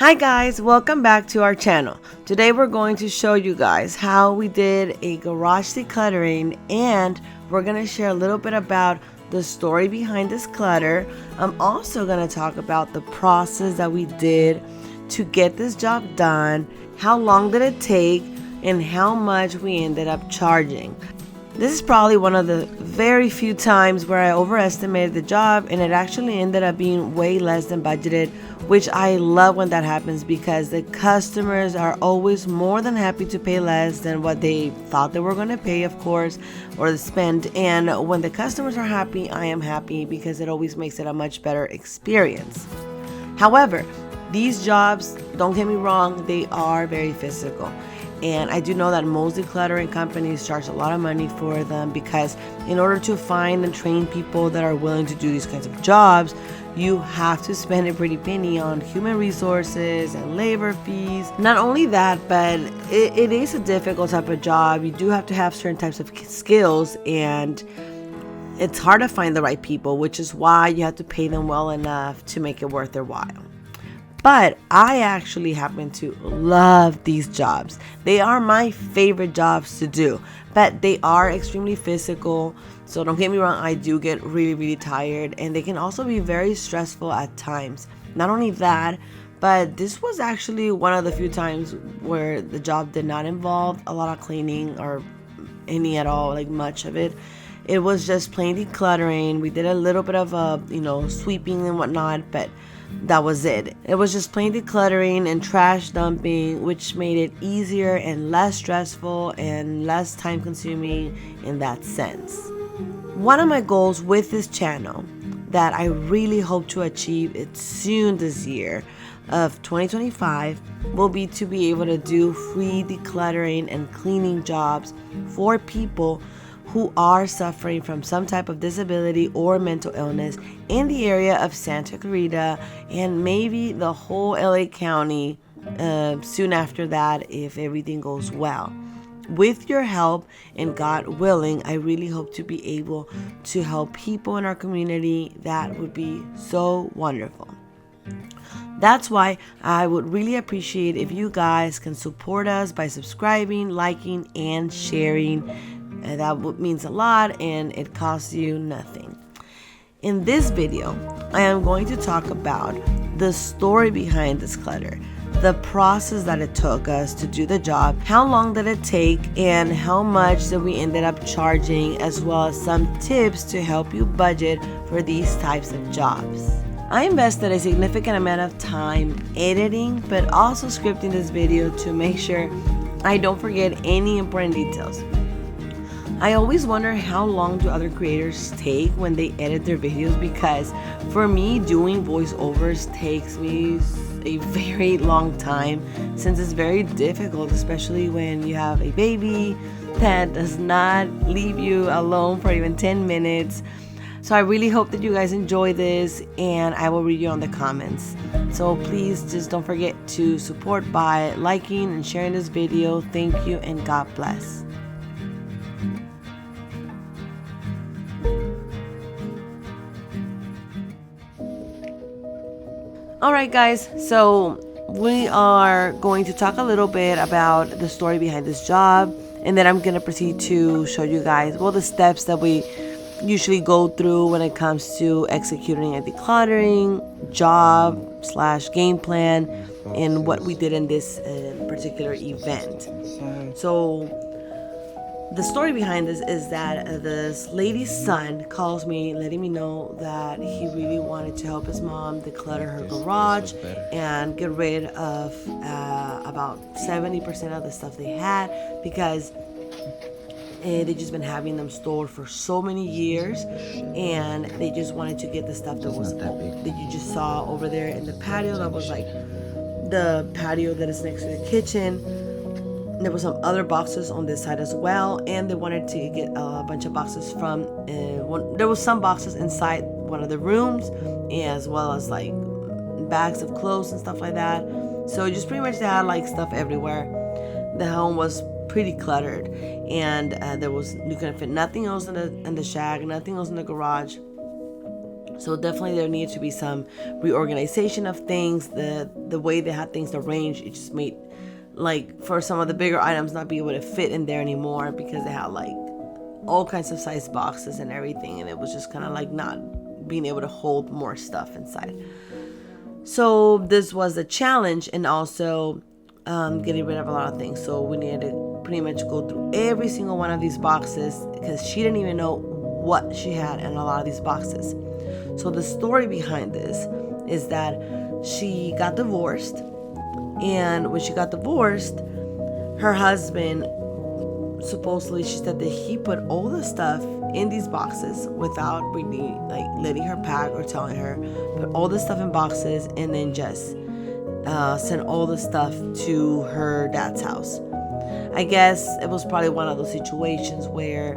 Hi guys, welcome back to our channel. Today we're going to show you guys how we did a garage decluttering, and we're going to share a little bit about the story behind this clutter. I'm also going to talk about the process that we did to get this job done, how long did it take, and how much we ended up charging. This is probably one of the very few times where I overestimated the job and it actually ended up being way less than budgeted, which I love when that happens because the customers are always more than happy to pay less than what they thought they were going to pay, of course, or spend. And when the customers are happy, I am happy because it always makes it a much better experience. However, these jobs, don't get me wrong, they are very physical. And I do know that most decluttering companies charge a lot of money for them because in order to find and train people that are willing to do these kinds of jobs, you have to spend a pretty penny on human resources and labor fees. Not only that, but it is a difficult type of job. You do have to have certain types of skills, and it's hard to find the right people, which is why you have to pay them well enough to make it worth their while. But I actually happen to love these jobs. They are my favorite jobs to do, but they are extremely physical. So don't get me wrong, I do get really tired, and they can also be very stressful at times. Not only that, but this was actually one of the few times where the job did not involve a lot of cleaning or any at all, like much of it. It was just plain decluttering. We did a little bit of sweeping and whatnot, but that was it. It was just plain decluttering and trash dumping, which made it easier and less stressful and less time consuming in that sense. One of my goals with this channel that I really hope to achieve it soon this year of 2025 will be to be able to do free decluttering and cleaning jobs for people who are suffering from some type of disability or mental illness in the area of Santa Clarita and maybe the whole LA County soon after that if everything goes well. With your help and God willing, I really hope to be able to help people in our community. That would be so wonderful. That's why I would really appreciate if you guys can support us by subscribing, liking, and sharing. And that means a lot, and it costs you nothing. In this video, I am going to talk about the story behind this clutter, the process that it took us to do the job, how long did it take, and how much that we ended up charging, as well as some tips to help you budget for these types of jobs. I invested a significant amount of time editing, but also scripting this video to make sure I don't forget any important details. I always wonder how long do other creators take when they edit their videos, because for me, doing voiceovers takes me a very long time since it's very difficult, especially when you have a baby that does not leave you alone for even 10 minutes. So I really hope that you guys enjoy this, and I will read you on the comments. So please just don't forget to support by liking and sharing this video. Thank you, and God bless. Alright guys, so we are going to talk a little bit about the story behind this job, and then I'm going to proceed to show you guys the steps that we usually go through when it comes to executing a decluttering job / game plan and what we did in this particular event. So the story behind this is that this lady's son calls me letting me know that he really wanted to help his mom declutter her garage and get rid of about 70% of the stuff they had, because they've just been having them stored for so many years, and they just wanted to get the stuff that was that you just saw over there in the patio. That was like the patio that is next to the kitchen. There were some other boxes on this side as well, and they wanted to get a bunch of boxes from there was some boxes inside one of the rooms, as well as like bags of clothes and stuff like that. So just pretty much they had like stuff everywhere. The home was pretty cluttered, and you couldn't fit nothing else in the shack, nothing else in the garage. So definitely there needed to be some reorganization of things. The way they had things arranged, it just made, like, for some of the bigger items not be able to fit in there anymore, because they had like all kinds of size boxes and everything, and it was just kind of like not being able to hold more stuff inside. So this was a challenge, and also getting rid of a lot of things. So we needed to pretty much go through every single one of these boxes, because she didn't even know what she had in a lot of these boxes. So the story behind this is that she got divorced, and when she got divorced, her husband, supposedly, she said that he put all the stuff in these boxes without really like letting her pack or telling her, put all the stuff in boxes, and then just sent all the stuff to her dad's house. I guess it was probably one of those situations where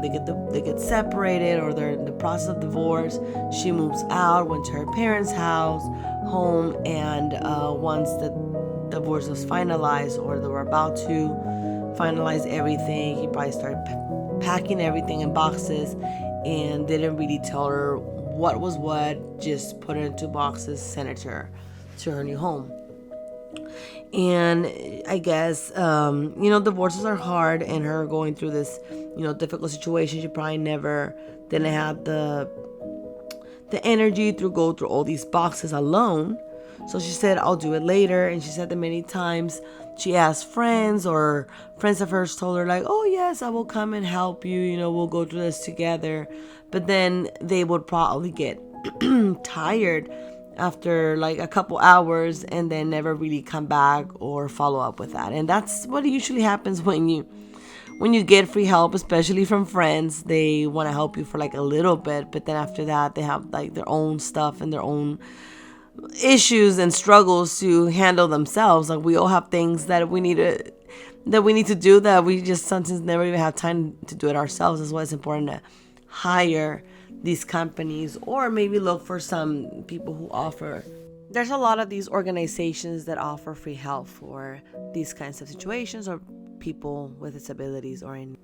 they get separated, or they're in the process of divorce. She moves out, went to her parents' home, and once the divorce was finalized, or they were about to finalize everything, he probably started packing everything in boxes, and didn't really tell her what was what, just put it into boxes, sent it to her new home. And I guess divorces are hard, and her going through this difficult situation, she probably didn't have the energy to go through all these boxes alone. So she said, I'll do it later. And she said that many times she asked friends, or friends of hers told her like, oh yes, I will come and help you, we'll go through this together. But then they would probably get tired after like a couple hours, and then never really come back or follow up with that. And that's what usually happens when you get free help, especially from friends. They want to help you for like a little bit, but then after that they have like their own stuff and their own issues and struggles to handle themselves. Like, we all have things that we need to do, that we just sometimes never even have time to do it ourselves. That's why it's important to hire these companies, or maybe look for some people who offer. There's a lot of these organizations that offer free help for these kinds of situations, or people with disabilities or in.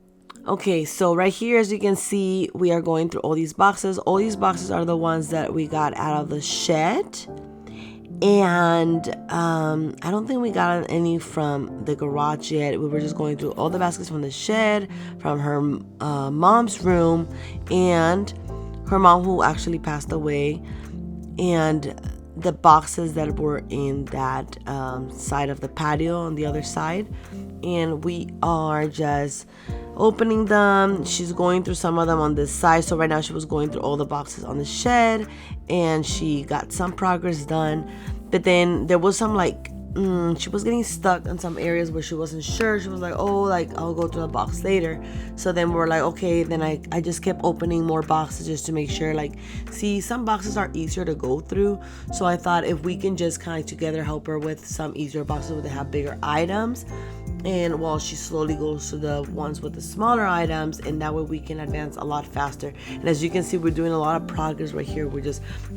Okay, so right here, as you can see, we are going through all these boxes. All these boxes are the ones that we got out of the shed. And I don't think we got any from the garage yet. We were just going through all the baskets from the shed, from her mom's room, and her mom, who actually passed away, and the boxes that were in that side of the patio on the other side. And we are just opening them. She's going through some of them on this side. So right now she was going through all the boxes on the shed, and she got some progress done. But then there was some she was getting stuck in some areas where she wasn't sure. She was like, I'll go through the box later. So then we're like, okay. Then I just kept opening more boxes just to make sure, see, some boxes are easier to go through. So I thought if we can just kind of together help her with some easier boxes where they have bigger items, and while she slowly goes to the ones with the smaller items, and that way we can advance a lot faster. And as you can see, we're doing a lot of progress right here. We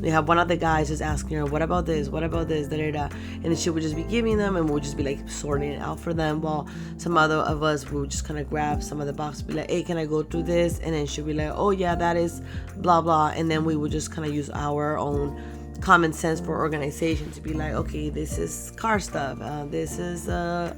have one of the guys just asking her, what about this, da da da, and then she would just be giving them, and we'll just be sorting it out for them, while some other of us would just kind of grab some of the boxes, be like, hey, can I go through this? And then she'll be like, oh yeah, that is blah blah, and then we would just kind of use our own common sense for organization to be like, okay, this is car stuff, this is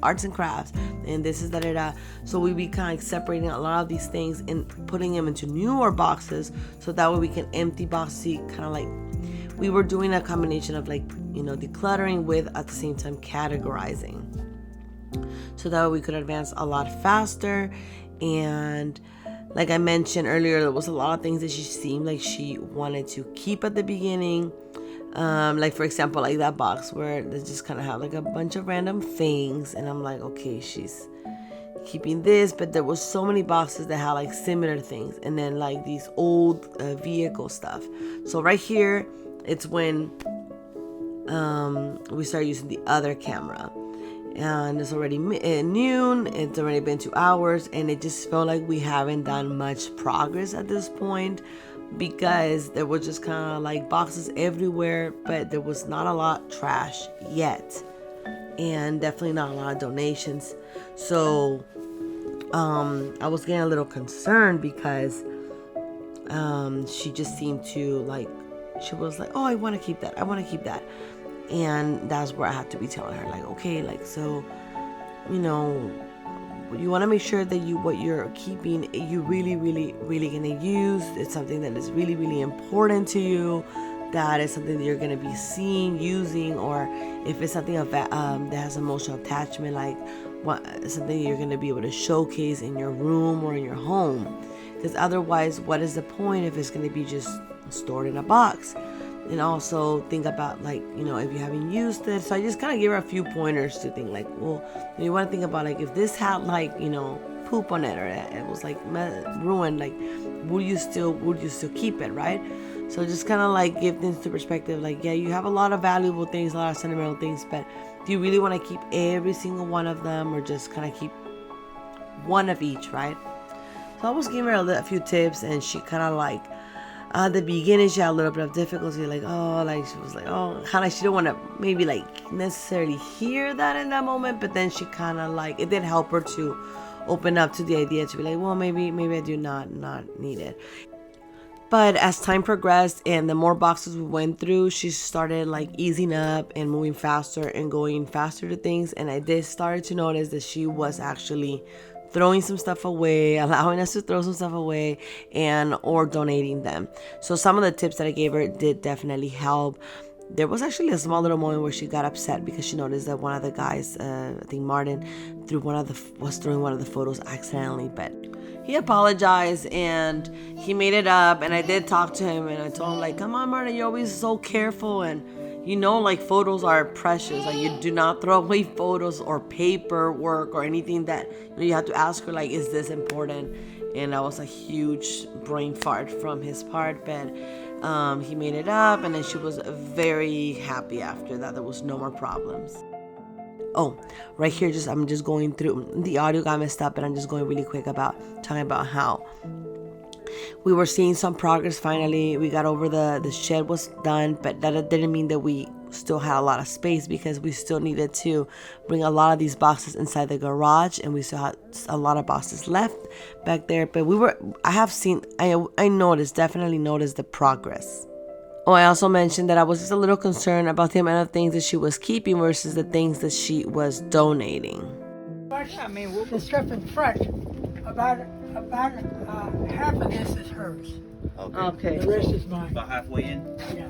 arts and crafts, and this is da da da. So we be kind of separating a lot of these things and putting them into newer boxes, so that way we can empty boxes. Kind of we were doing a combination of decluttering with at the same time categorizing, so that way we could advance a lot faster. And like I mentioned earlier, there was a lot of things that she seemed like she wanted to keep at the beginning. For example, that box where they just kind of have a bunch of random things, and I'm like, okay, she's keeping this, but there was so many boxes that had similar things, and then these old vehicle stuff. So right here, it's when we started using the other camera, and it's already noon. It's already been 2 hours, and it just felt like we haven't done much progress at this point, because there was just kind of boxes everywhere, but there was not a lot trash yet, and definitely not a lot of donations. So I was getting a little concerned, because she just seemed to like, she was like, oh, I want to keep that, I want to keep that. And that's where I had to be telling her, like, okay, like, so, you know, you want to make sure that what you're keeping, you really, really, really gonna use. It's something that is really, really important to you, that is something that you're gonna be seeing, using, or if it's something that has emotional attachment, like something you're gonna be able to showcase in your room or in your home. Because otherwise, what is the point if it's gonna be just stored in a box? And also think about, like, you know, if you haven't used it. So I just kind of gave her a few pointers to think, like, well, you want to think about, like, if this had, like, you know, poop on it, or it was like ruined, like, would you still keep it, right? So just kind of like give things to perspective, like, yeah, you have a lot of valuable things, a lot of sentimental things, but do you really want to keep every single one of them, or just kind of keep one of each, right? So I was giving her a few tips, and she kind of like, at the beginning she had a little bit of difficulty, like, oh, like she was like, oh, kind of, she didn't want to maybe like necessarily hear that in that moment, but then she kind of like, it did help her to open up to the idea to be like, well, maybe I do not need it. But as time progressed and the more boxes we went through, she started like easing up and moving faster and going faster to things. And I did start to notice that she was actually throwing some stuff away, allowing us to throw some stuff away, and or donating them. So some of the tips that I gave her did definitely help. There was actually a small little moment where she got upset because she noticed that one of the guys, I think Martin, was throwing one of the photos accidentally, but he apologized and he made it up. And I did talk to him, and I told him, like, come on, Martin, you're always so careful, and you know, like, photos are precious. Like, you do not throw away photos or paperwork or anything that, you know, you have to ask her, like, is this important? And that was a huge brain fart from his part, but he made it up, and then she was very happy after that. There was no more problems. Oh, right here, I'm just going through, the audio got messed up, but I'm just going really quick about talking about how we were seeing some progress. Finally, we got over the shed was done, but that didn't mean that we still had a lot of space, because we still needed to bring a lot of these boxes inside the garage, and we still had a lot of boxes left back there. But I definitely noticed the progress. Oh, I also mentioned that I was just a little concerned about the amount of things that she was keeping versus the things that she was donating. I mean, the stuff in front, about half of this is hers. Okay. The rest is mine. About halfway in? Yeah.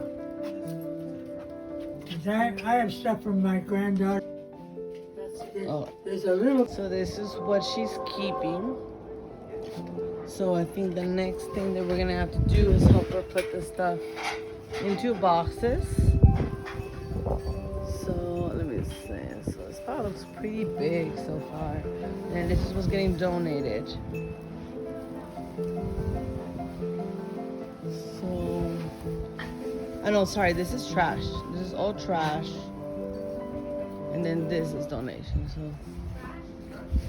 'Cause I have stuff from my granddaughter. There's a little. So this is what she's keeping. So I think the next thing that we're gonna have to do is help her put the stuff into boxes. So let me see. So this pile looks pretty big so far, and this is what's getting donated. So, oh no, sorry, this is trash. This is all trash, and then this is donation. So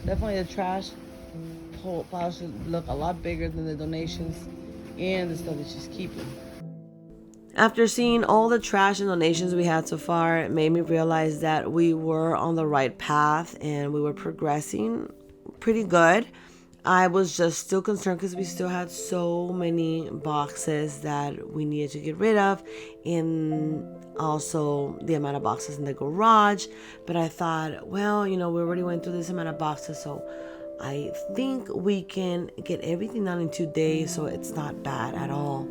definitely the trash pile should look a lot bigger than the donations and the stuff that she's keeping. After seeing all the trash and donations we had so far, it made me realize that we were on the right path and we were progressing pretty good. I was just still concerned because we still had so many boxes that we needed to get rid of, and also the amount of boxes in the garage. But I thought, well, you know, we already went through this amount of boxes, so I think we can get everything done in 2 days, so it's not bad at all.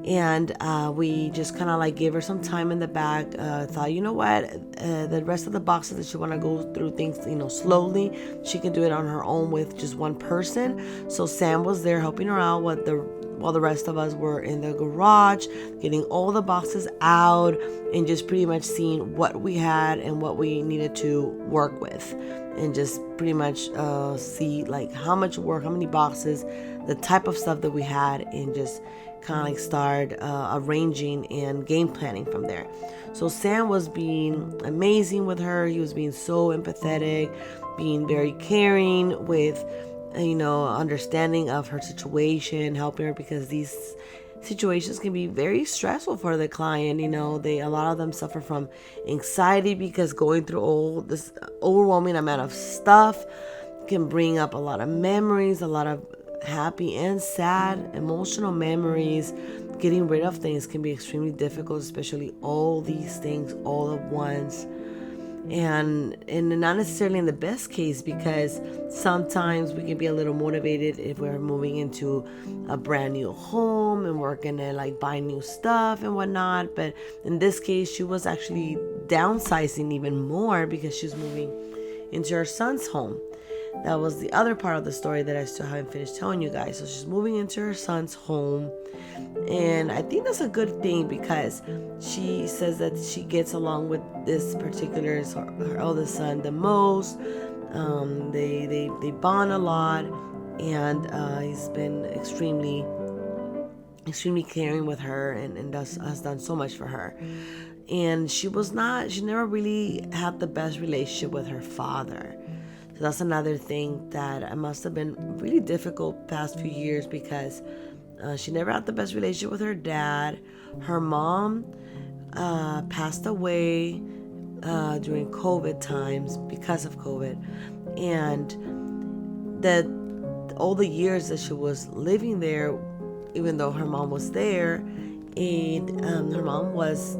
And we just kind of like gave her some time in the back. Thought, you know what, the rest of the boxes that she want to go through things, you know, slowly, she can do it on her own with just one person. So Sam was there helping her out while the rest of us were in the garage, getting all the boxes out and just pretty much seeing what we had and what we needed to work with, and just pretty much see like how much work, how many boxes, the type of stuff that we had, and just kind of like start arranging and game planning from there. So Sam was being amazing with her. He was being so empathetic, being very caring with, you know, understanding of her situation, helping her, because these situations can be very stressful for the client. You know, a lot of them suffer from anxiety because going through all this overwhelming amount of stuff can bring up a lot of memories, a lot of happy and sad emotional memories. Getting rid of things can be extremely difficult, especially all these things all at once. And not necessarily in the best case, because sometimes we can be a little motivated if we're moving into a brand new home and we're gonna like buy new stuff and whatnot. But in this case, she was actually downsizing even more because she's moving into her son's home. That was the other part of the story that I still haven't finished telling you guys. So she's moving into her son's home, and I think that's a good thing because she says that she gets along with this particular, her eldest son, the most. They bond a lot, and he's been extremely caring with her, and has done so much for her. And she never really had the best relationship with her father. So that's another thing that must have been really difficult past few years, because she never had the best relationship with her dad. Her mom passed away during COVID times because of COVID, and all the years that she was living there, even though her mom was there, and her mom was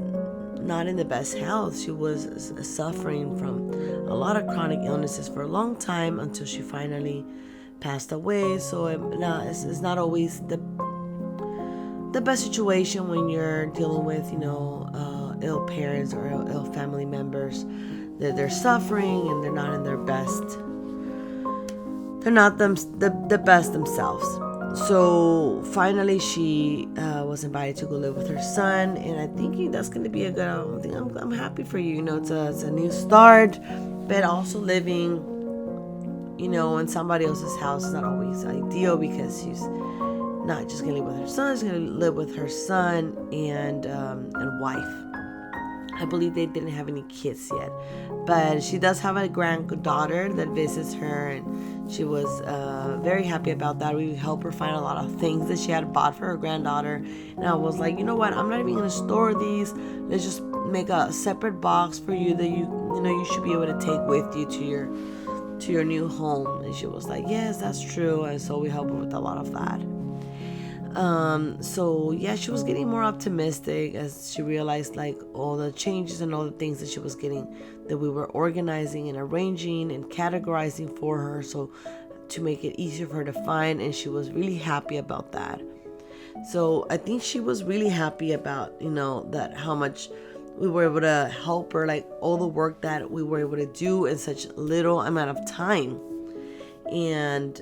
not in the best health. She was suffering from a lot of chronic illnesses for a long time until she finally passed away. So it's not always the best situation when you're dealing with ill parents or ill family members. They're suffering and they're not in their best. They're not the best themselves. So finally she was invited to go live with her son, and I think that's going to be a good, I'm happy for you. It's a new start, but also living in somebody else's house is not always ideal, because she's not just going to live with her son, she's going to live with her son and wife. I believe they didn't have any kids yet, but she does have a granddaughter that visits her, and she was very happy about that. We helped her find a lot of things that she had bought for her granddaughter, and I was like, you know what, I'm not even going to store these. Let's just make a separate box for you that you should be able to take with you to your new home. And she was like, yes, that's true. And so we helped her with a lot of that. So yeah, she was getting more optimistic as she realized like all the changes and all the things that she was getting, that we were organizing and arranging and categorizing for her, so to make it easier for her to find. And she was really happy about that. So I think she was really happy about that, how much we were able to help her, like all the work that we were able to do in such little amount of time. And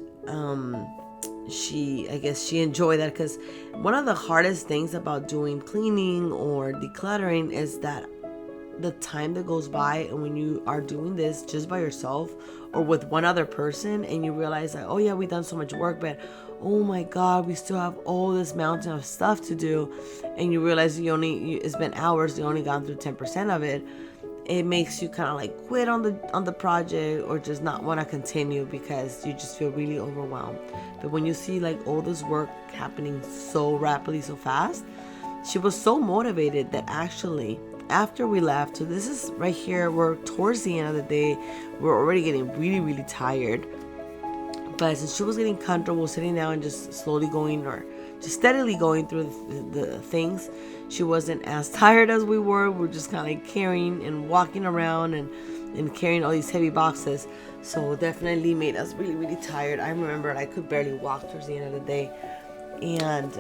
I guess she enjoyed that, because one of the hardest things about doing cleaning or decluttering is that the time that goes by, and when you are doing this just by yourself or with one other person, and you realize like, oh yeah, we've done so much work, but oh my god, we still have all this mountain of stuff to do, and you realize it's been hours, you only gone through 10% of it. It makes you kind of like quit on the project, or just not want to continue because you just feel really overwhelmed. But when you see like all this work happening so rapidly, so fast, she was so motivated that actually after we left, so this is right here, we're towards the end of the day, we're already getting really, really tired. But since she was getting comfortable sitting down and just slowly going, or just steadily going through the things, she wasn't as tired as we were. We're just kind of like carrying and walking around and carrying all these heavy boxes. So definitely made us really, really tired. I remember I could barely walk towards the end of the day. And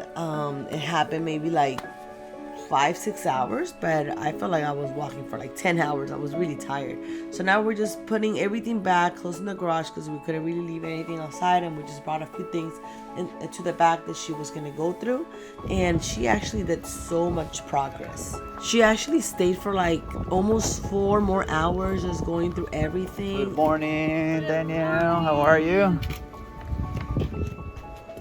it happened maybe like 5-6 hours, but I felt like I was walking for like 10 hours. I was really tired. So now we're just putting everything back, closing the garage, because we couldn't really leave anything outside, and we just brought a few things to the back that she was going to go through. And she actually did so much progress. She actually stayed for like almost 4 more hours just going through everything. Good morning, Danielle. How are you?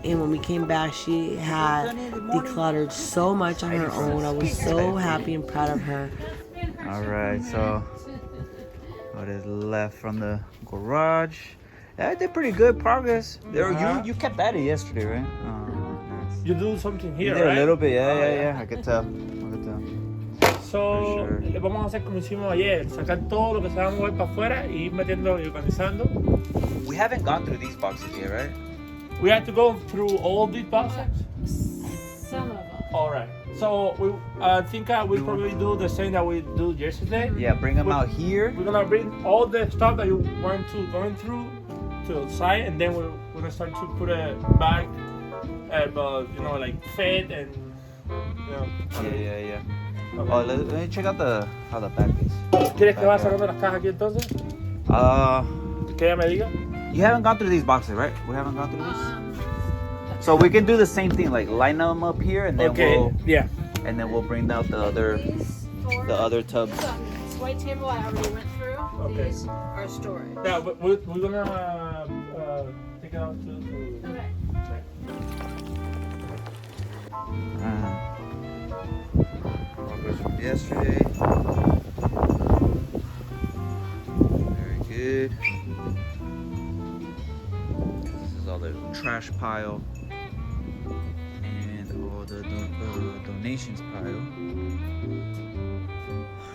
And when we came back, she had decluttered so much on her own. I was so happy and proud of her. All right, so what is left from the garage? Yeah, I did pretty good progress. You kept at it yesterday, right? Nice. You do something here, You did right? a little bit, yeah. I could tell. So, For sure. vamos a hacer como hicimos ayer, sacar todo lo que se va a mover para afuera y ir metiendo y organizando. We haven't gone through these boxes yet, right? we had to go through all these boxes. Some of them. All right. So we think we probably do the same that we do yesterday. Yeah, bring them out here. We're gonna bring all the stuff that you want to going through to the side, and then we're gonna start to put it back, like fed and. Yeah. Okay. Oh, let me check out how the back is. ¿Quieres que vaya sacando las cajas aquí entonces? Que ella me diga. You haven't gone through these boxes, right? We haven't gone through this. So we can do the same thing, like line them up here, and then we'll bring out the other tubs. So, this white table I already went through. Okay. These are storage. Yeah, but we're gonna take it out to. Okay. Progress from yesterday. Very good. This is all the trash pile and all the donations pile.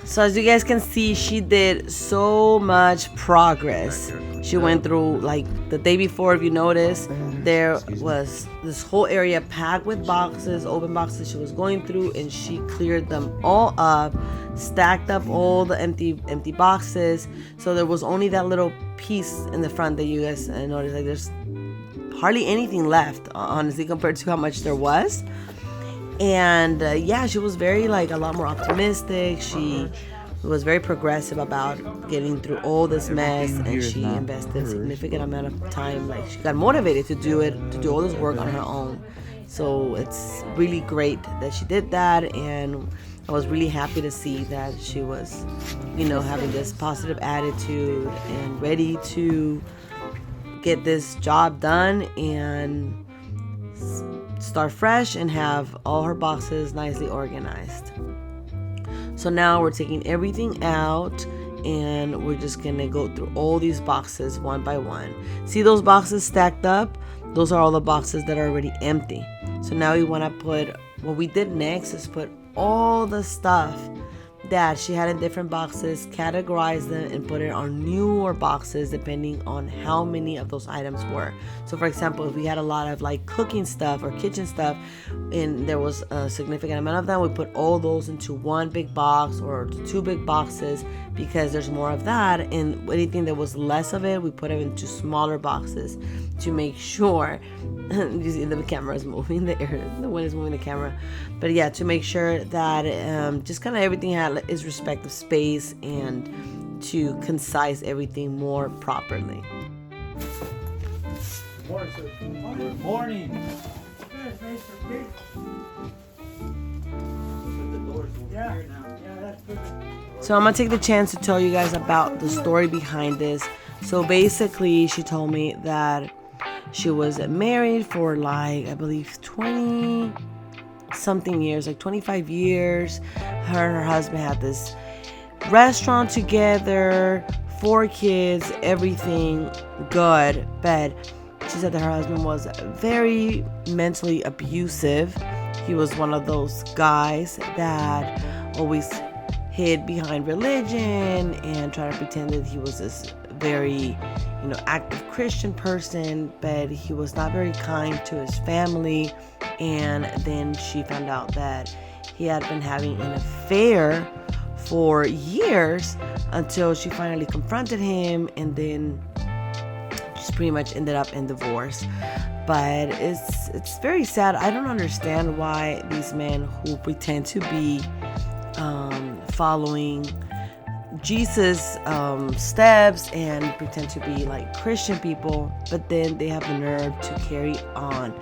So as you guys can see, she did so much progress. She went through, like the day before, if you notice, there was this whole area packed with boxes, open boxes she was going through, and she cleared them all up, stacked up all the empty boxes. So there was only that little piece in the front that you guys noticed. Like there's hardly anything left, honestly, compared to how much there was. And she was very, like, a lot more optimistic. She was very progressive about getting through all this mess, and she invested a significant amount of time. Like, she got motivated to do all this work on her own. So it's really great that she did that, and I was really happy to see that she was, having this positive attitude and ready to get this job done and start fresh and have all her boxes nicely organized. So now we're taking everything out, and we're just gonna go through all these boxes one by one. See those boxes stacked up? Those are all the boxes that are already empty. So now we want to put, what we did next is put all the stuff that she had in different boxes, categorize them, and put it on newer boxes depending on how many of those items were. So for example, if we had a lot of like cooking stuff or kitchen stuff, and there was a significant amount of them, we put all those into one big box or two big boxes, because there's more of that. And anything that was less of it, we put it into smaller boxes to make sure you see the camera is moving, the wind is moving the camera, but yeah, to make sure that just kind of everything had its respective space, and to concise everything more properly. Good morning. So I'm gonna take the chance to tell you guys about the story behind this. So basically, she told me that she was married for like, I believe 20 something years, like 25 years. Her and her husband had this restaurant together, 4 kids, everything good. But she said that her husband was very mentally abusive. He was one of those guys that always hid behind religion and tried to pretend that he was this very, active Christian person, but he was not very kind to his family. And then she found out that he had been having an affair for years, until she finally confronted him, and then just pretty much ended up in divorce. But it's very sad. I don't understand why these men who pretend to be following Jesus steps and pretend to be like Christian people, but then they have the nerve to carry on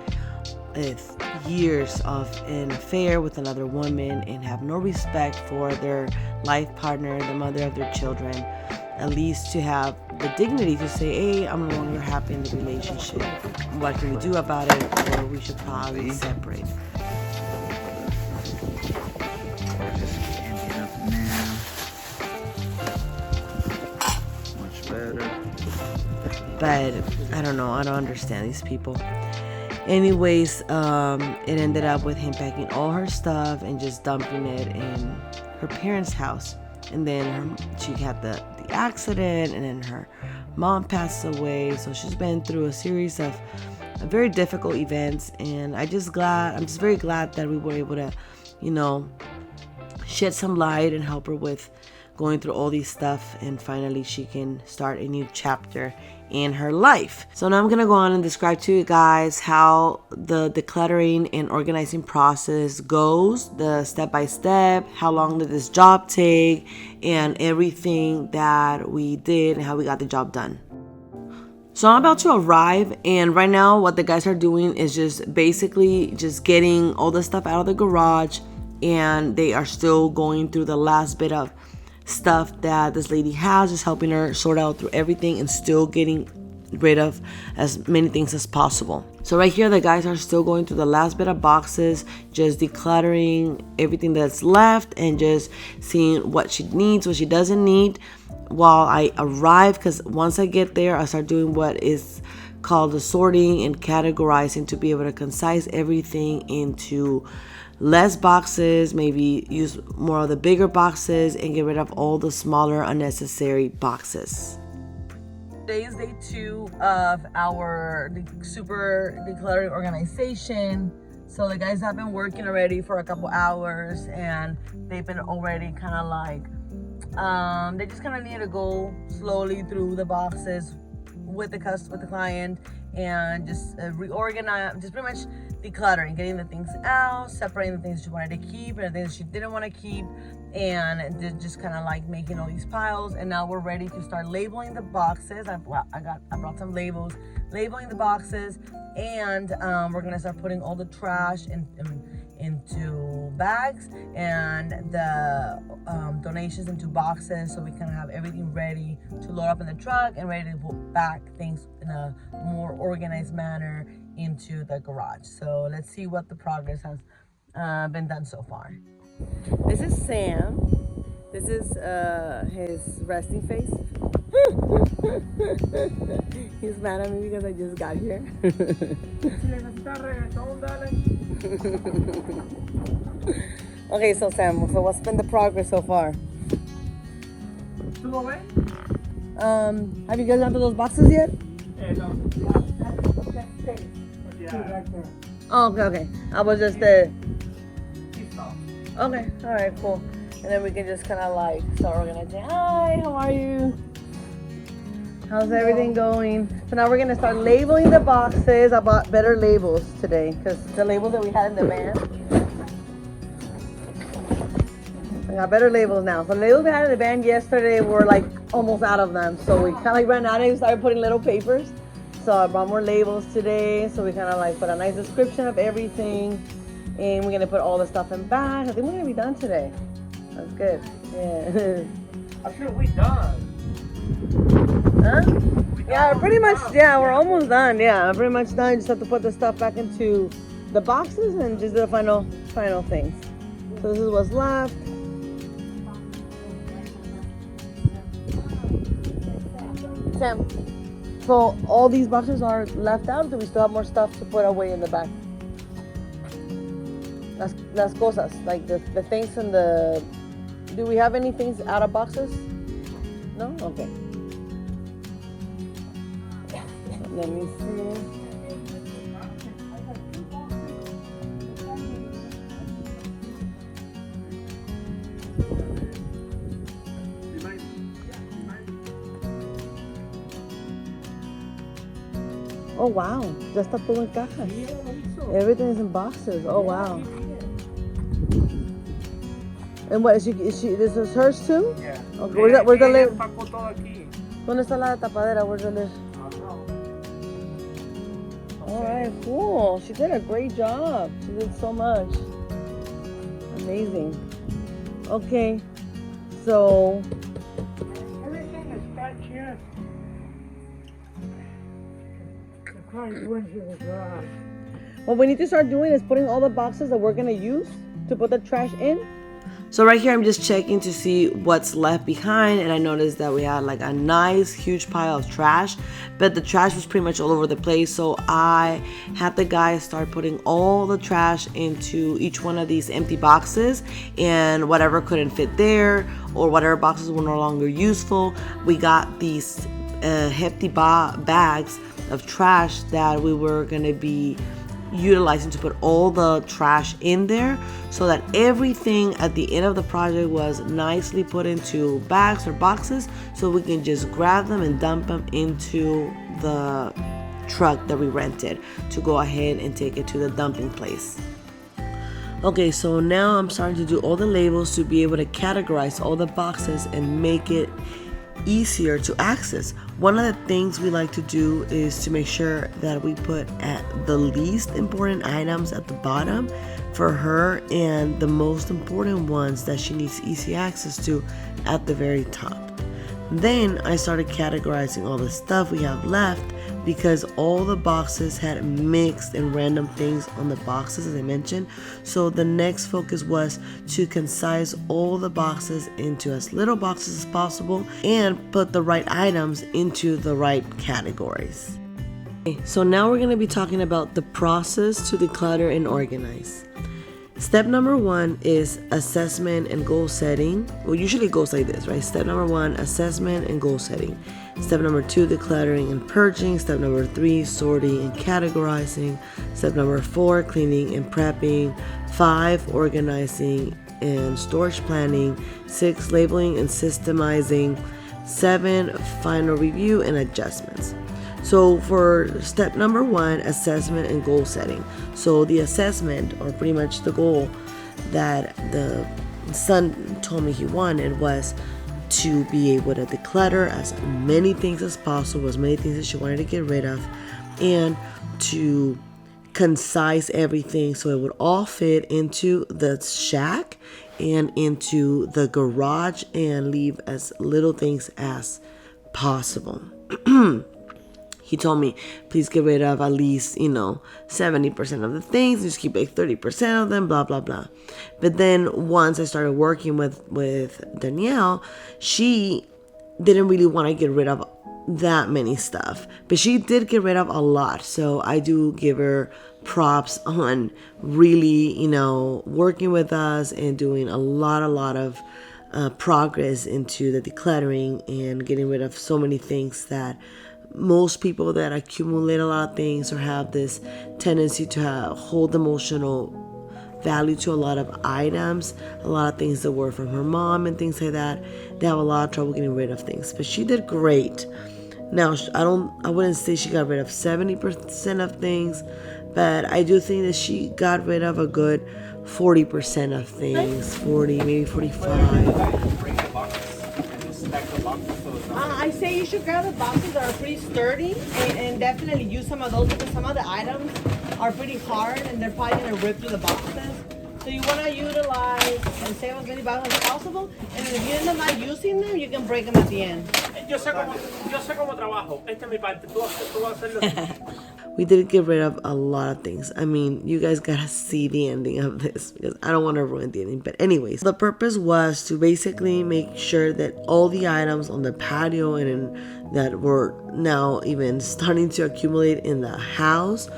with years of an affair with another woman and have no respect for their life partner, the mother of their children. At least to have the dignity to say, hey, I'm no longer happy in the relationship. What can we do about it? Or we should probably separate. But I don't know, I don't understand these people. Anyways, it ended up with him packing all her stuff and just dumping it in her parents' house. And then she had the accident, and then her mom passed away, so she's been through a series of very difficult events, and I'm just very glad that we were able to, shed some light and help her with going through all these stuff, and finally she can start a new chapter in her life. So now I'm gonna go on and describe to you guys how the decluttering and organizing process goes, the step by step, how long did this job take, and everything that we did and how we got the job done. So I'm about to arrive, and right now what the guys are doing is just basically just getting all the stuff out of the garage, and they are still going through the last bit of stuff that this lady has, just helping her sort out through everything and still getting rid of as many things as possible. So right here the guys are still going through the last bit of boxes, just decluttering everything that's left and just seeing what she needs, what she doesn't need while I arrive, because once I get there I start doing what is called the sorting and categorizing to be able to concise everything into less boxes, maybe use more of the bigger boxes and get rid of all the smaller unnecessary boxes. Today is day 2 of our super decluttering organization. So the guys have been working already for a couple hours, and they've been already kind of like they just kind of need to go slowly through the boxes with the client and just reorganize, just pretty much decluttering, getting the things out, separating the things she wanted to keep and the things she didn't want to keep, and just kind of like making all these piles. And now we're ready to start labeling the boxes. I brought some labels, labeling the boxes, and we're gonna start putting all the trash into bags and the donations into boxes, so we kind of have everything ready to load up in the truck and ready to put back things in a more organized manner into the garage. So let's see what the progress has been done so far. This is Sam. This is his resting face. He's mad at me because I just got here. Okay, so Sam, so what's been the progress so far? Have you guys gone to those boxes yet? Oh, okay. I was just there. Okay, alright, cool. And then we can just kind of like start organizing. Hi, how are you? How's everything going? So now we're going to start labeling the boxes. I bought better labels today because the labels that we had in the van, I got better labels now. So the labels we had in the van yesterday were like almost out of them. So we kind of like ran out and started putting little papers. So I brought more labels today. So we kind of like put a nice description of everything. And we're going to put all the stuff in bags. I think we're going to be done today. That's good. Yeah. I feel we done. Huh? Yeah, pretty much. Yeah, we're almost done. Yeah, pretty much done. Just have to put the stuff back into the boxes and just do the final things. So this is what's left. Sam, so all these boxes are left out, or do we still have more stuff to put away in the back? Las cosas, like the things in the... Do we have any things out of boxes? No? Okay. Let me see. Oh wow, ya está todo en cajas. Everything is in boxes. Oh wow. And what is she? This is hers too? Yeah. Okay. Where's the lid? ¿Dónde está la tapadera? Where's the lid? All right, cool. She did a great job. She did so much. Amazing. Okay, so. Everything is back here. The car went to the garage. What we need to start doing is putting all the boxes that we're gonna use to put the trash in. So right here, I'm just checking to see what's left behind, and I noticed that we had like a nice huge pile of trash, but the trash was pretty much all over the place. So I had the guys start putting all the trash into each one of these empty boxes, and whatever couldn't fit there or whatever boxes were no longer useful, we got these hefty bags of trash that we were going to be utilizing to put all the trash in there, so that everything at the end of the project was nicely put into bags or boxes, so we can just grab them and dump them into the truck that we rented to go ahead and take it to the dumping place. Okay, so now I'm starting to do all the labels to be able to categorize all the boxes and make it easier to access. One of the things we like to do is to make sure that we put at the least important items at the bottom for her, and the most important ones that she needs easy access to at the very top. Then I started categorizing all the stuff we have left, because all the boxes had mixed and random things on the boxes, as I mentioned. So the next focus was to concise all the boxes into as little boxes as possible and put the right items into the right categories. Okay, so now we're going to be talking about the process to declutter and organize. Step number 1 is assessment and goal setting. Well, usually it goes like this, right? Step number 1, assessment and goal setting. Step number 2, decluttering and purging. Step number 3, sorting and categorizing. Step number 4, cleaning and prepping. 5, organizing and storage planning. 6, labeling and systemizing. 7, final review and adjustments. So for step number 1, assessment and goal setting. So the assessment, or pretty much the goal that the son told me he wanted, was to be able to declutter as many things as possible, as many things that she wanted to get rid of, and to concise everything so it would all fit into the shack and into the garage and leave as little things as possible. He told me, please get rid of at least, 70% of the things, just keep like 30% of them, blah, blah, blah. But then once I started working with Danielle, she didn't really want to get rid of that many stuff, but she did get rid of a lot. So I do give her props on really, working with us and doing a lot of progress into the decluttering and getting rid of so many things that most people that accumulate a lot of things or have this tendency to hold emotional value to a lot of items, a lot of things that were from her mom and things like that, they have a lot of trouble getting rid of things. But she did great. Now, I wouldn't say she got rid of 70% of things, but I do think that she got rid of a good 40% of things, 40, maybe 45. I say you should grab the boxes that are pretty sturdy and definitely use some of those, because some of the items are pretty hard and they're probably going to rip through the boxes. So you want to utilize and save as many boxes as possible, and if you end up not using them, you can break them at the end. Yo sé cómo trabajo. Esta es mi parte. Tú vas a hacerlo. We did get rid of a lot of things. I mean, you guys gotta see the ending of this because I don't want to ruin the ending. But anyways, the purpose was to basically make sure that all the items on the patio and that were now even starting to accumulate in the house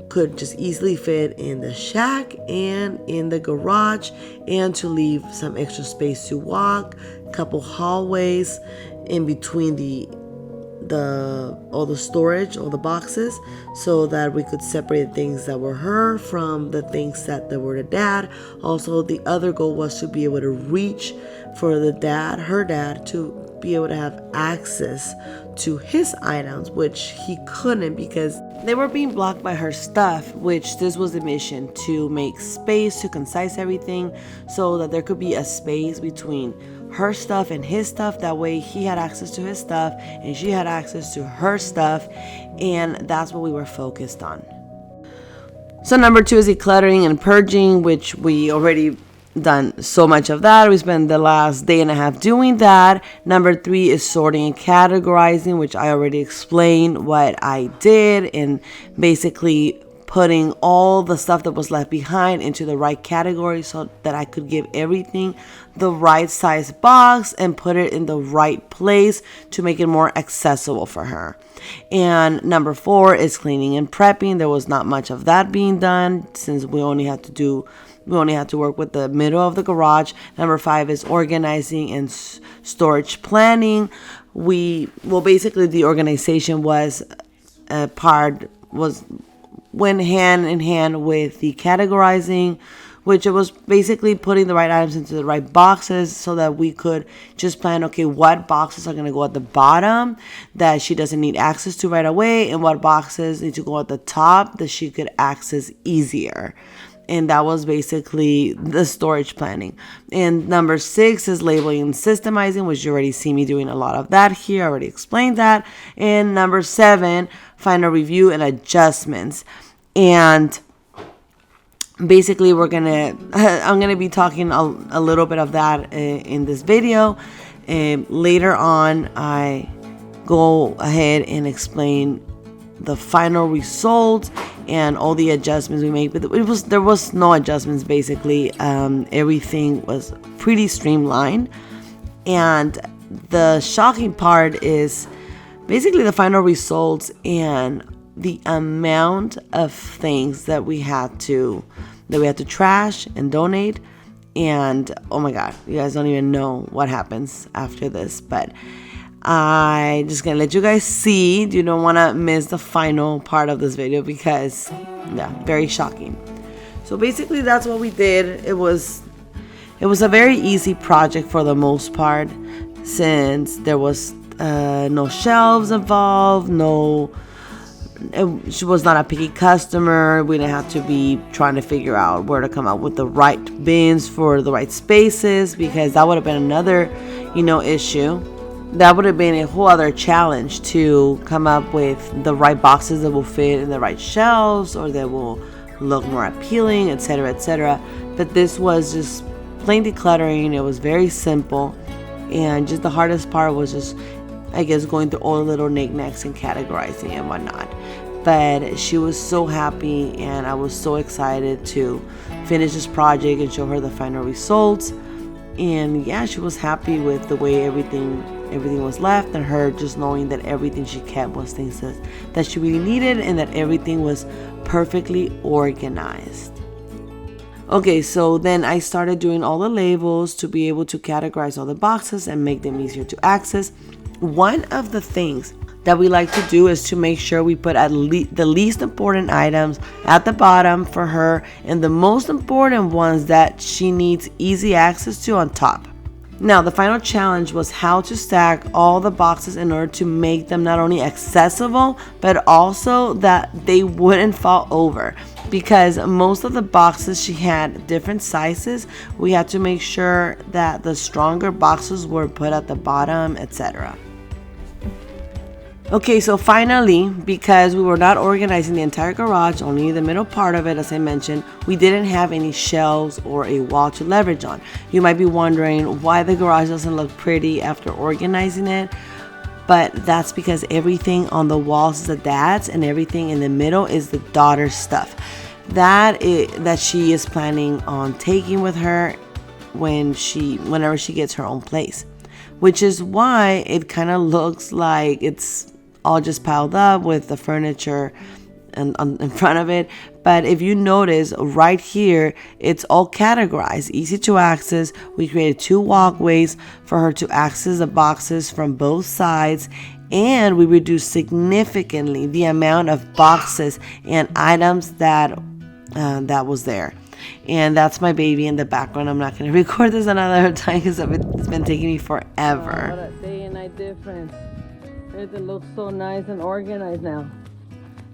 could just easily fit in the shack and in the garage, and to leave some extra space to walk, couple hallways in between all the storage, all the boxes, so that we could separate things that were her from the things that were the dad. Also, the other goal was to be able to reach for her dad, to be able to have access to his items, which he couldn't because they were being blocked by her stuff, which this was the mission, to make space, to concise everything so that there could be a space between her stuff and his stuff. That way he had access to his stuff and she had access to her stuff, and that's what we were focused on. So number 2 is decluttering and purging, which we already done so much of that. We spent the last day and a half doing that. Number 3 is sorting and categorizing, which I already explained what I did, and basically putting all the stuff that was left behind into the right category so that I could give everything the right size box and put it in the right place to make it more accessible for her. And number 4 is cleaning and prepping. There was not much of that being done since we only had to work with the middle of the garage. Number 5 is organizing and storage planning, basically the organization went hand in hand with the categorizing, which it was basically putting the right items into the right boxes so that we could just plan, okay, what boxes are going to go at the bottom that she doesn't need access to right away, and what boxes need to go at the top that she could access easier. And that was basically the storage planning. And number 6 is labeling and systemizing, which you already see me doing a lot of that here. I already explained that. And number 7, final review and adjustments. And basically I'm gonna be talking a little bit of that in this video. Later on, I go ahead and explain the final results and all the adjustments we made, but there was no adjustments. Basically, everything was pretty streamlined. And the shocking part is basically the final results and the amount of things that we had to trash and donate. And oh my god, you guys don't even know what happens after this, but I just gonna let you guys see. You don't want to miss the final part of this video because yeah, very shocking. So basically that's what we did. It was a very easy project for the most part, since there was no shelves involved, she was not a picky customer. We didn't have to be trying to figure out where to come up with the right bins for the right spaces, because that would have been another issue. That would have been a whole other challenge to come up with the right boxes that will fit in the right shelves or that will look more appealing, etc., etc. But this was just plain decluttering. It was very simple, and just the hardest part was just, I guess, going through all the little knickknacks and categorizing and whatnot. But she was so happy, and I was so excited to finish this project and show her the final results. And yeah, she was happy with the way everything was left, and her just knowing that everything she kept was things that she really needed, and that everything was perfectly organized. Okay, so then I started doing all the labels to be able to categorize all the boxes and make them easier to access. One of the things that we like to do is to make sure we put the least important items at the bottom for her, and the most important ones that she needs easy access to on top. Now, the final challenge was how to stack all the boxes in order to make them not only accessible, but also that they wouldn't fall over. Because most of the boxes she had different sizes, we had to make sure that the stronger boxes were put at the bottom, etc. Okay, so finally, because we were not organizing the entire garage, only the middle part of it, as I mentioned, we didn't have any shelves or a wall to leverage on. You might be wondering why the garage doesn't look pretty after organizing it, but that's because everything on the walls is the dad's and everything in the middle is the daughter's stuff that she is planning on taking with her whenever she gets her own place, which is why it kind of looks like it's all just piled up with the furniture in front of it. But if you notice right here, it's all categorized, easy to access. We created 2 walkways for her to access the boxes from both sides, and we reduced significantly the amount of boxes and items that was there. And that's my baby in the background. I'm not going to record this another time because it's been taking me forever. What a day and night difference. It looks so nice and organized now,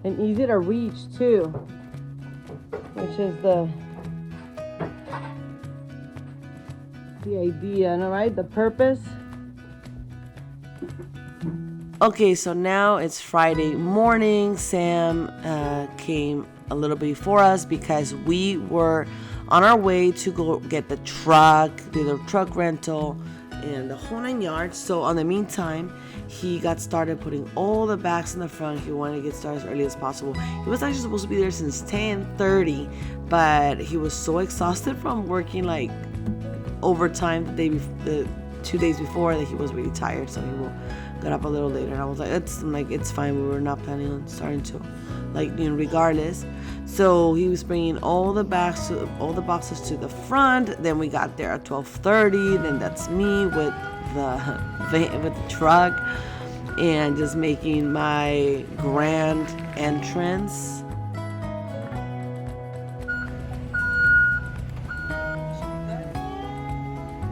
and easy to reach too, which is the idea, right? The purpose. Okay, so now it's Friday morning. Sam came a little bit before us because we were on our way to go get the truck, do the truck rental, and the whole 9 yards. So on the meantime, he got started putting all the bags in the front. He wanted to get started as early as possible. He was actually supposed to be there since 10:30, but he was so exhausted from working like overtime the 2 days before that he was really tired, so he got up a little later. And I was like, it's fine. We were not planning on starting to, regardless. So he was bringing all the boxes to the front. Then we got there at 12:30. Then that's me with the truck and just making my grand entrance.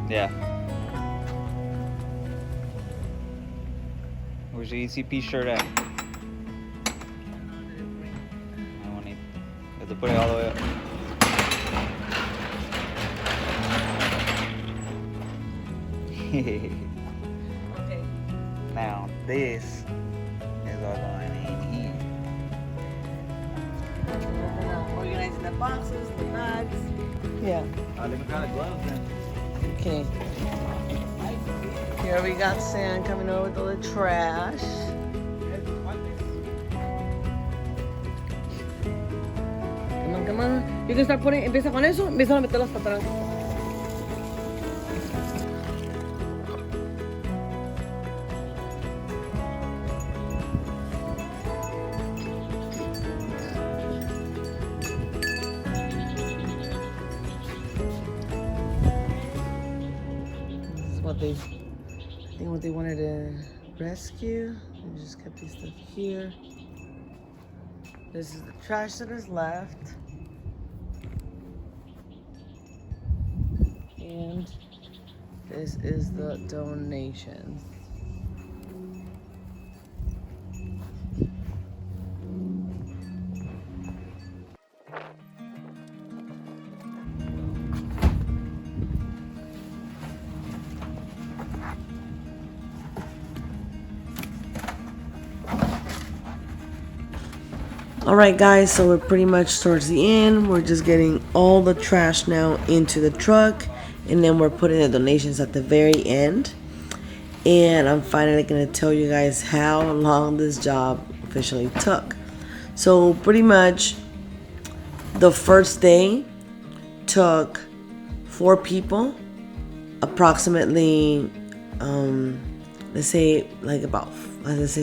Yeah. Where's the ECP shirt at? You have to put it all the way up. Okay. Now this is all going in here. Organizing the boxes, the bags. Yeah. I'll leave kind of gloves then. Okay. Here we got Sam coming over with all the trash. Come on. You can start putting, empieza con eso, empieza a meterlas para atrás. I think what they wanted to rescue. They just kept this stuff here. This is the trash that is left. And this is the donations. Alright guys, so we're pretty much towards the end. We're just getting all the trash now into the truck, and then we're putting the donations at the very end. And I'm finally going to tell you guys how long this job officially took. So pretty much the first day took 4 people, approximately let's say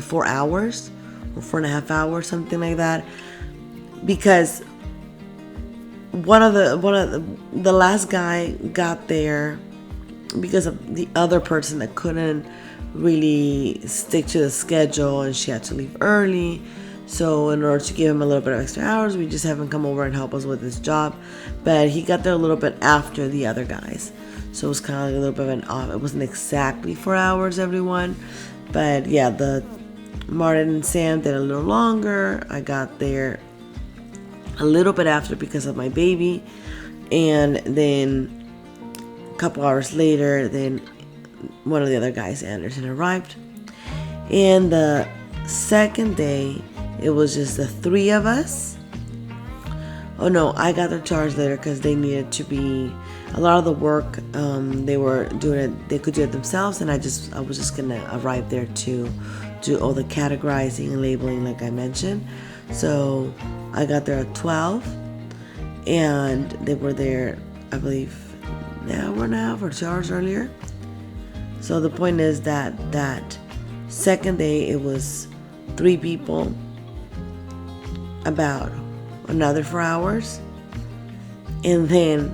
4 hours or 4.5 hours, something like that, because one of the last guy got there because of the other person that couldn't really stick to the schedule, and she had to leave early. So in order to give him a little bit of extra hours, we just have him come over and help us with this job. But he got there a little bit after the other guys, so it was kind of like a little bit of an off. It wasn't exactly 4 hours, everyone, but yeah, the Martin and Sam did a little longer. I got there a little bit after because of my baby, and then a couple hours later, then one of the other guys, Anderson, arrived. And the second day, it was just the 3 of us. Oh no, I got their charge later because they needed to be, a lot of the work they were doing it, they could do it themselves, and I was just gonna arrive there to do all the categorizing and labeling like I mentioned. So I got there at 12, and they were there, I believe, an hour and a half or 2 hours earlier. So the point is that second day it was 3 people, about another 4 hours, and then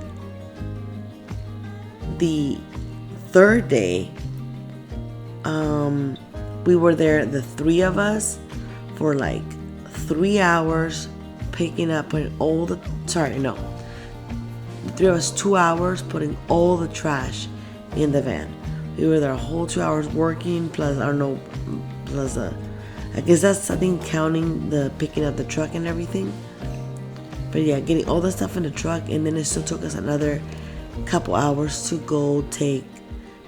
the third day we were there, the 3 of us, for like 3 hours, picking up, putting all the, the 3 of us, 2 hours, putting all the trash in the van. We were there a whole 2 hours working, plus, I guess that's, I think, counting the picking up the truck and everything. But yeah, getting all the stuff in the truck, and then it still took us another couple hours to go take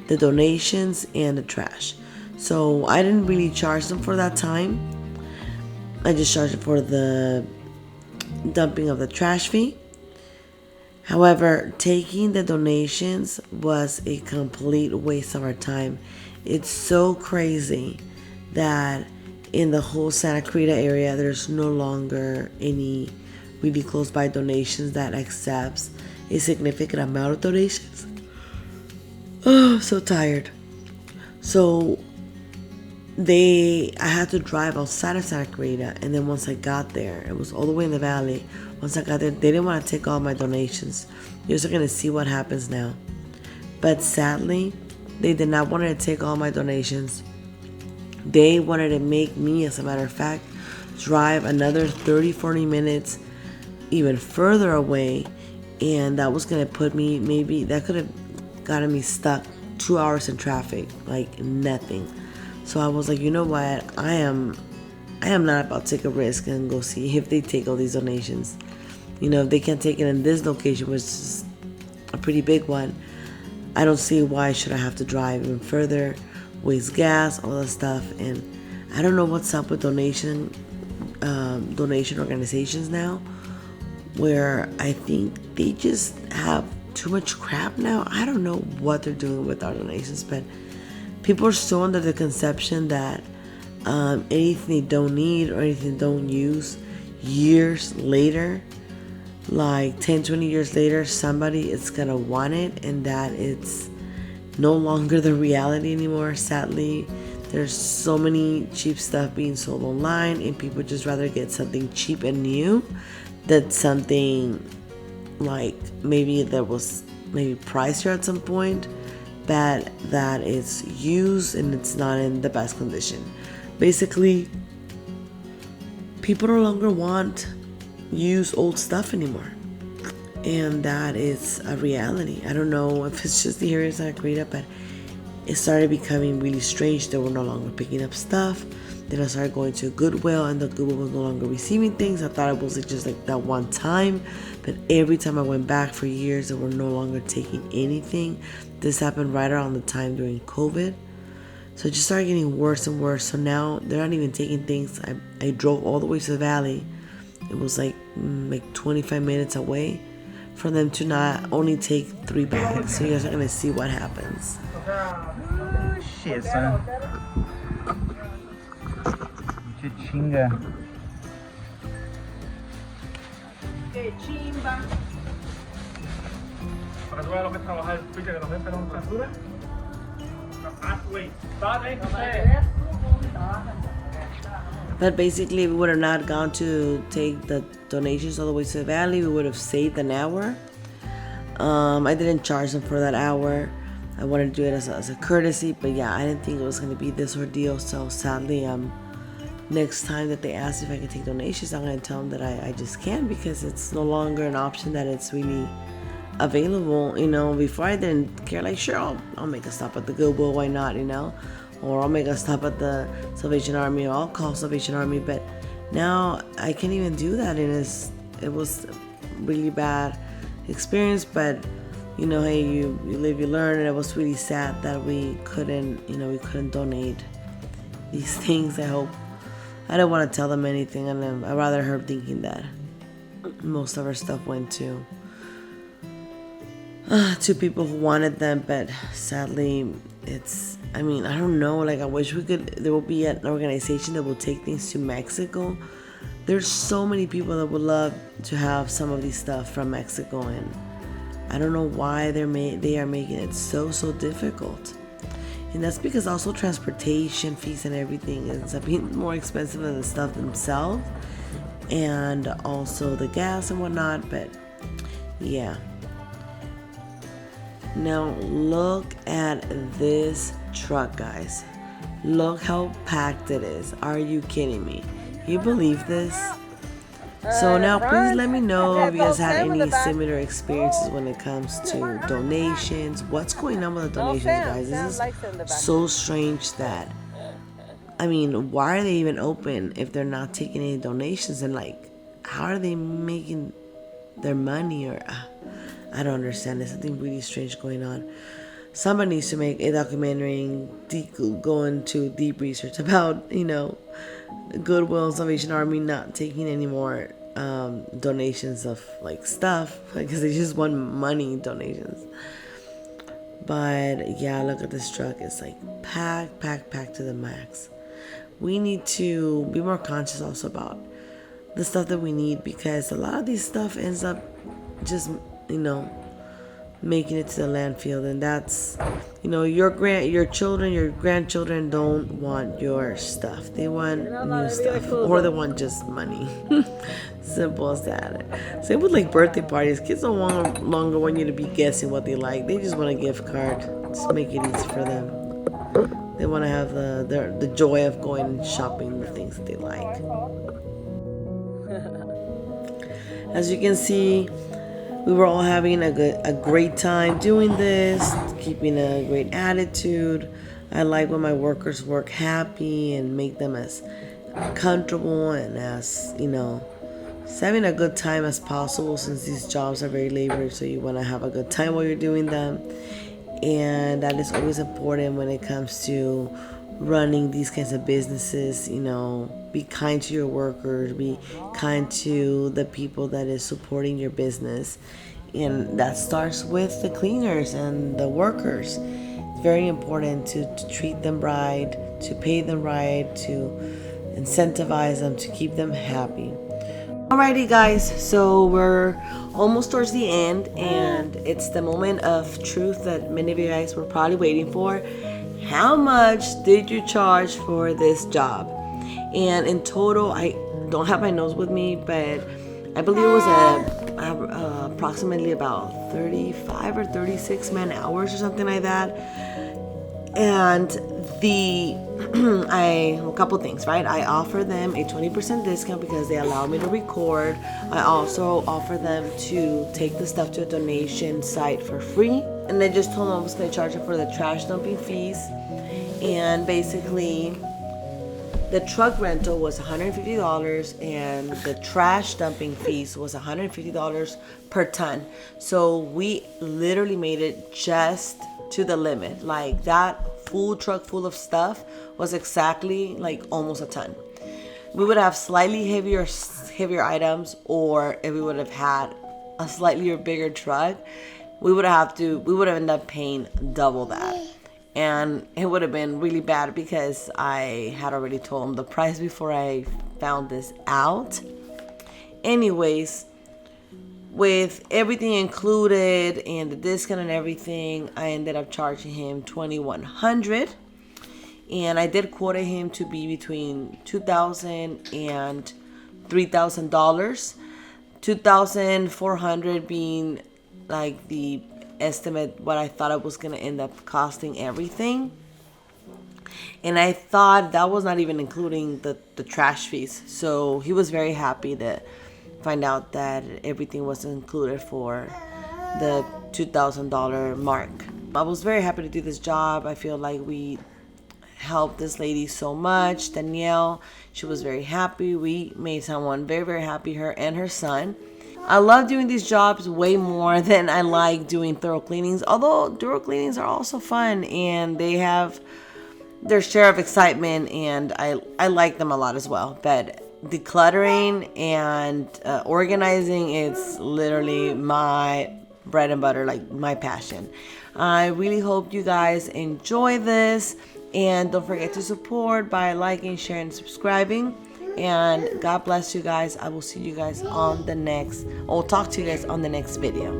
the donations and the trash. So I didn't really charge them for that time. I just charged them for the dumping of the trash fee. However, taking the donations was a complete waste of our time. It's so crazy that in the whole Santa Cruz area, there's no longer any really close by donations that accepts a significant amount of donations. Oh, I'm so tired. So I had to drive outside of Santa Clarita, and then once I got there, it was all the way in the valley. Once I got there, they didn't want to take all my donations. You're just gonna see what happens now. But sadly, they did not want to take all my donations. They wanted to make me, as a matter of fact, drive another 30-40 minutes even further away, and that was gonna put me, maybe that could have gotten me stuck 2 hours in traffic, like nothing. So I was like, you know what, I am not about to take a risk and go see if they take all these donations. You know, if they can't take it in this location, which is a pretty big one, I don't see why should I have to drive even further, waste gas, all that stuff. And I don't know what's up with donation organizations now, where I think they just have too much crap now. I don't know what they're doing with our donations, but people are still under the conception that anything they don't need or anything they don't use, years later, like 10-20 years later, somebody is gonna want it, and that it's no longer the reality anymore. Sadly, there's so many cheap stuff being sold online, and people just rather get something cheap and new than something like maybe that was maybe pricier at some point, but that is used and it's not in the best condition. Basically, people no longer want use old stuff anymore, and that is a reality. I don't know if it's just the areas that I create up, but it started becoming really strange. They were no longer picking up stuff. Then I started going to Goodwill, and the Goodwill was no longer receiving things. I thought it was just like that one time, but every time I went back for years, they were no longer taking anything. This happened right around the time during COVID. So it just started getting worse and worse. So now they're not even taking things. I drove all the way to the valley. It was like 25 minutes away for them to not only take 3 bags. So you guys are gonna see what happens. Oh, shit, son. Chinga. Para que vean lo que es trabajar, fíjate que nos ven para una altura. Wait, But basically, if we would have not gone to take the donations all the way to the valley, we would have saved an hour. I didn't charge them for that hour. I wanted to do it as a courtesy, but yeah, I didn't think it was going to be this ordeal. So sadly, next time that they ask if I can take donations, I'm going to tell them that I just can't, because it's no longer an option that it's really available. You know, before I didn't care, like, sure, I'll make a stop at the Goodwill, why not, you know, or I'll make a stop at the Salvation Army, or I'll call Salvation Army. But now I can't even do that, and it was a really bad experience. But you know, hey, you live, you learn, and it was really sad that we couldn't donate these things. I don't want to tell them anything, and I'd rather her thinking that most of our stuff went to people who wanted them. But sadly, I don't know, like, I wish there will be an organization that will take things to Mexico. There's so many people that would love to have some of these stuff from Mexico, and I don't know why they are making it so difficult. And that's because also transportation fees and everything ends up being more expensive than the stuff themselves, and also the gas and whatnot. But yeah. Now look at this truck, guys. Look how packed it is. Are you kidding me? You believe this? So now please let me know if you guys had any similar experiences when it comes to donations. What's going on with the donations, guys? This is so strange that, why are they even open if they're not taking any donations? And like, how are they making their money? Or I don't understand. There's something really strange going on. Somebody needs to make a documentary, go into deep research about, Goodwill, Salvation Army not taking any more donations of like stuff, because they just want money donations. But yeah, look at this truck. It's like packed to the max. We need to be more conscious also about the stuff that we need, because a lot of these stuff ends up just, making it to the landfill, then that's, you know, your children, your grandchildren don't want your stuff. They want new stuff, or they want just money. Simple as that. Same with like birthday parties. Kids don't longer want you to be guessing what they like. They just want a gift card. Just make it easy for them. They want to have the joy of going and shopping the things that they like. As you can see, we were all having a great time doing this, keeping a great attitude. I like when my workers work happy and make them as comfortable and as, you know, just having a good time as possible, since these jobs are very labor, so you want to have a good time while you're doing them. And that is always important when it comes to running these kinds of businesses. You know, be kind to your workers, be kind to the people that is supporting your business, and that starts with the cleaners and the workers. It's very important to treat them right, to pay them right, to incentivize them, to keep them happy. Alrighty guys, so we're almost towards the end, and it's the moment of truth that many of you guys were probably waiting for. How much did you charge for this job? And in total, I don't have my notes with me, but I believe it was approximately about 35 or 36 man hours or something like that. And a couple things, right? I offer them a 20% discount because they allow me to record. I also offer them to take the stuff to a donation site for free. And I just told them I was going to charge them for the trash dumping fees. And basically, the truck rental was $150 and the trash dumping fees was $150 per ton. So we literally made it just to the limit. Like, that full truck full of stuff was exactly like almost a ton. We would have slightly heavier items, or if we would have had a slightly bigger truck, we would have ended up paying double that. And it would have been really bad because I had already told them the price before I found this out. Anyways, with everything included and the discount and everything, I ended up charging him $2,100. And I did quote him to be between $2,000 and $3,000. $2,400 being like the estimate what I thought it was gonna end up costing everything. And I thought that was not even including the trash fees. So he was very happy to find out that everything was included for the $2,000 mark. I was very happy to do this job. I feel like we helped this lady so much. Danielle, she was very happy. We made someone very, very happy, her and her son. I love doing these jobs way more than I like doing thorough cleanings, although thorough cleanings are also fun and they have their share of excitement, and I like them a lot as well. But decluttering and organizing, it's literally my bread and butter, like my passion. I really hope you guys enjoy this, and don't forget to support by liking, sharing, and subscribing. And God bless you guys. I will see you guys on the next, or talk to you guys on the next video.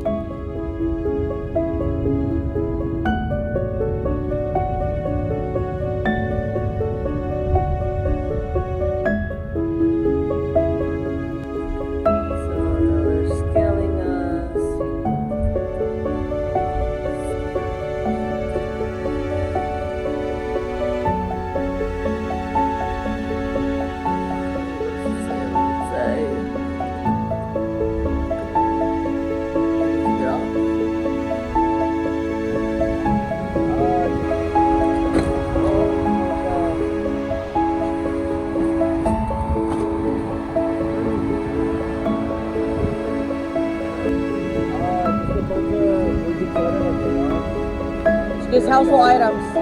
Just household items.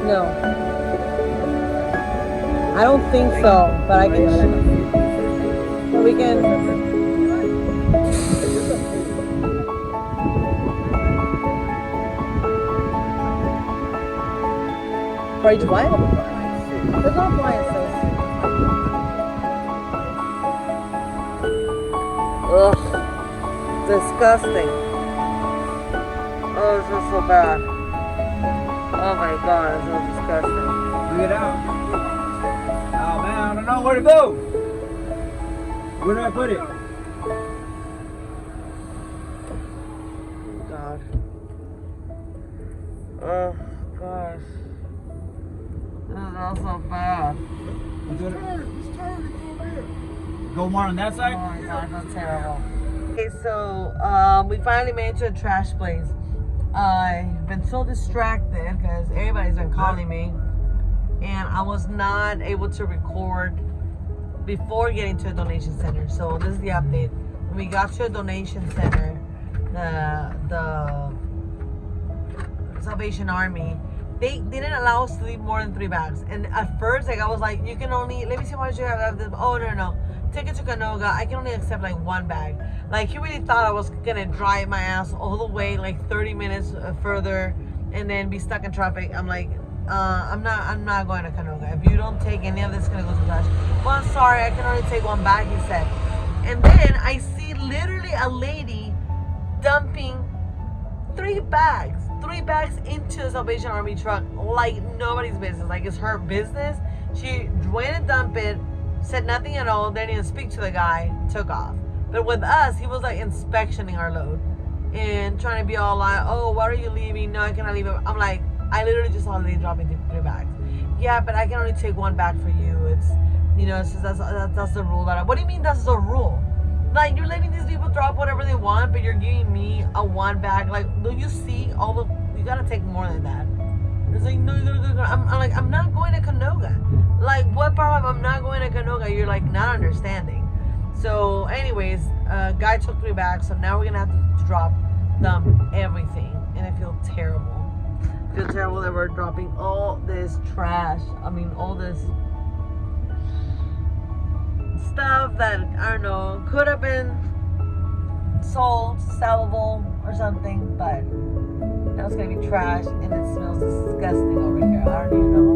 No. I don't think so, but I can. So we can. For each what? There's no appliances. Ugh, disgusting. Oh, it's just so bad. Oh my god, it's so disgusting. Look it out. Oh man, I don't know where to go. Where do I put it? God. Oh gosh. This is all so bad. Go more on that Oh side? my god, that's terrible. Okay, so we finally made it to a trash place. I've been so distracted because everybody's been calling me, and I was not able to record before getting to a donation center. So this is the update. When we got to a donation center, the Salvation Army, they didn't allow us to leave more than 3 bags. And at first, like I was like, you can only, let me see how much you have. Oh no, take it to Canoga. I can only accept like 1 bag. Like he really thought I was gonna drive my ass all the way like 30 minutes further and then be stuck in traffic. I'm like, I'm not going to Canoga. If you don't take any of this, it's gonna go to trash. Well, I'm sorry, I can only take 1 bag, he said. And then I see literally a lady dumping 3 bags into the Salvation Army truck like nobody's business. Like it's her business. She went and dumped it, said nothing at all, didn't even speak to the guy, took off. But with us, he was like inspectioning our load and trying to be all like, oh, why are you leaving? No, I cannot leave it. I'm like, I literally just saw a lady dropping 3 bags. Yeah, but I can only take 1 bag for you. It's, you know, it's just, that's the rule. What do you mean that's the rule? Like, you're letting these people drop whatever they want, but you're giving me a 1 bag. Like, do you see all the, you gotta take more than that. It's like, no, you gotta go. I'm like, I'm not going to Canoga. Like, what part of I'm not going to Canoga? You're like not understanding. So anyways, guy took 3 bags, so now we're gonna have to dump everything, and I feel terrible. I feel terrible that we're dropping all this trash. I mean, all this stuff that, I don't know, could have been sold, sellable or something, but now it's gonna be trash and it smells disgusting over here. I don't even know